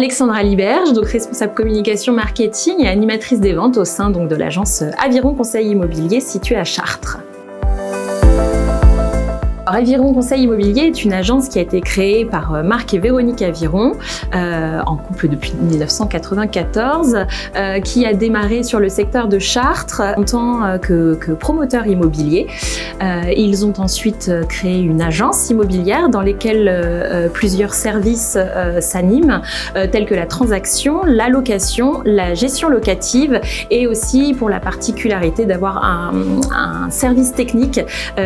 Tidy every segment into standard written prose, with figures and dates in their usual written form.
Alexandra Liberge, donc responsable communication marketing et animatrice des ventes au sein donc de l'agence Aviron Conseil Immobilier située à Chartres. Aviron Conseil Immobilier est une agence qui a été créée par Marc et Véronique Aviron, en couple depuis 1994, qui a démarré sur le secteur de Chartres en tant que promoteur immobilier. Ils ont ensuite créé une agence immobilière dans laquelle plusieurs services s'animent, tels que la transaction, la location, la gestion locative et aussi pour la particularité d'avoir un service technique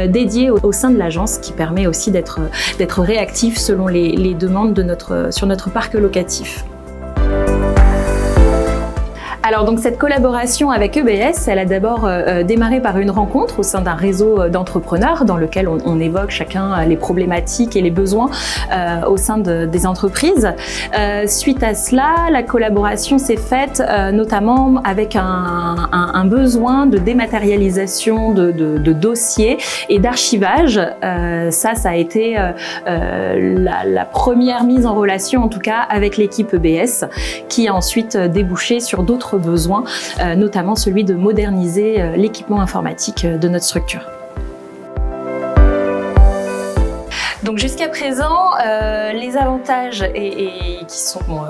dédié au sein de l'agence, qui permet aussi d'être réactif selon les demandes sur notre parc locatif. Alors donc cette collaboration avec EBS, elle a d'abord démarré par une rencontre au sein d'un réseau d'entrepreneurs dans lequel on évoque chacun les problématiques et les besoins au sein des entreprises. Suite à cela, la collaboration s'est faite notamment avec un besoin de dématérialisation de dossiers et d'archivage. Ça a été la première mise en relation en tout cas avec l'équipe EBS qui a ensuite débouché sur d'autres besoins, notamment celui de moderniser l'équipement informatique de notre structure. Donc jusqu'à présent, les avantages qui sont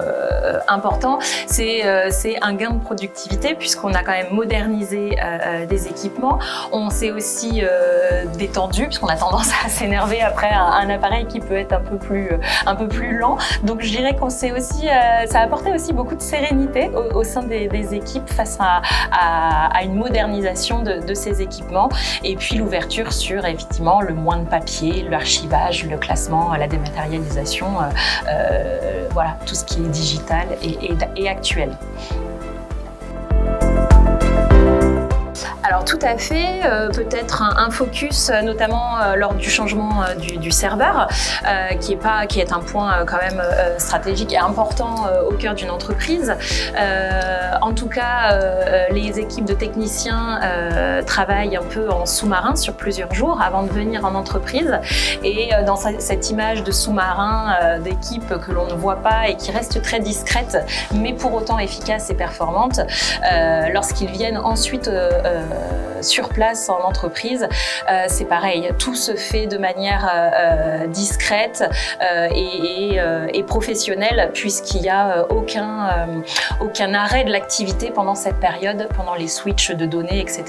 importants, c'est un gain de productivité puisqu'on a quand même modernisé des équipements. On s'est aussi détendu puisqu'on a tendance à s'énerver après un appareil qui peut être un peu plus lent. Donc je dirais qu'on s'est aussi, ça a apporté aussi beaucoup de sérénité au sein des équipes face à une modernisation de ces équipements. Et puis l'ouverture sur effectivement le moins de papier, l'archivage, le classement, la dématérialisation, voilà, tout ce qui est digital et actuel. Alors tout à fait, peut-être un focus notamment lors du changement du serveur qui est un point quand même stratégique et important au cœur d'une entreprise. En tout cas, les équipes de techniciens travaillent un peu en sous-marin sur plusieurs jours avant de venir en entreprise et dans cette image de sous-marin d'équipe que l'on ne voit pas et qui reste très discrète mais pour autant efficace et performante, lorsqu'ils viennent ensuite sur place en entreprise, c'est pareil, tout se fait de manière discrète et professionnelle puisqu'il n'y a aucun arrêt de l'activité pendant cette période, pendant les switches de données, etc.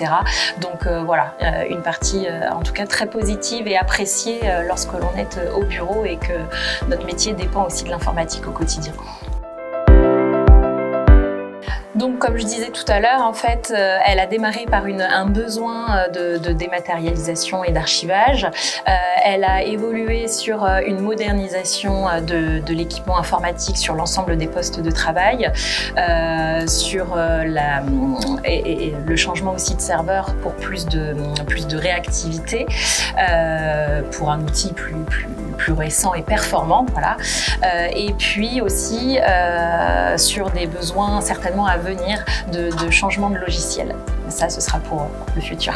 Donc voilà, une partie en tout cas très positive et appréciée lorsque l'on est au bureau et que notre métier dépend aussi de l'informatique au quotidien. Donc, comme je disais tout à l'heure, en fait, elle a démarré par un besoin de dématérialisation et d'archivage. Elle a évolué sur une modernisation de l'équipement informatique sur l'ensemble des postes de travail, sur le changement aussi de serveur pour plus de réactivité, pour un outil plus récent et performant, voilà. Et puis aussi sur des besoins certainement à venir de changement de logiciel. Ça, ce sera pour le futur.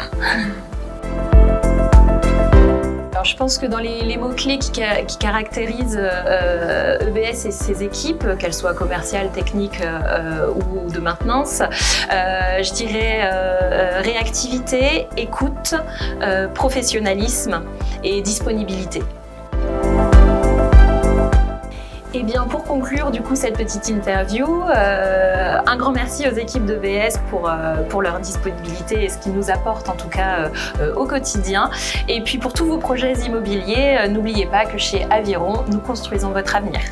Alors, je pense que dans les mots-clés qui caractérisent EBS et ses équipes, qu'elles soient commerciales, techniques ou de maintenance, je dirais réactivité, écoute, professionnalisme et disponibilité. Et bien pour conclure du coup cette petite interview, un grand merci aux équipes d'EBS pour leur disponibilité et ce qu'ils nous apportent en tout cas au quotidien. Et puis pour tous vos projets immobiliers, n'oubliez pas que chez Aviron, nous construisons votre avenir.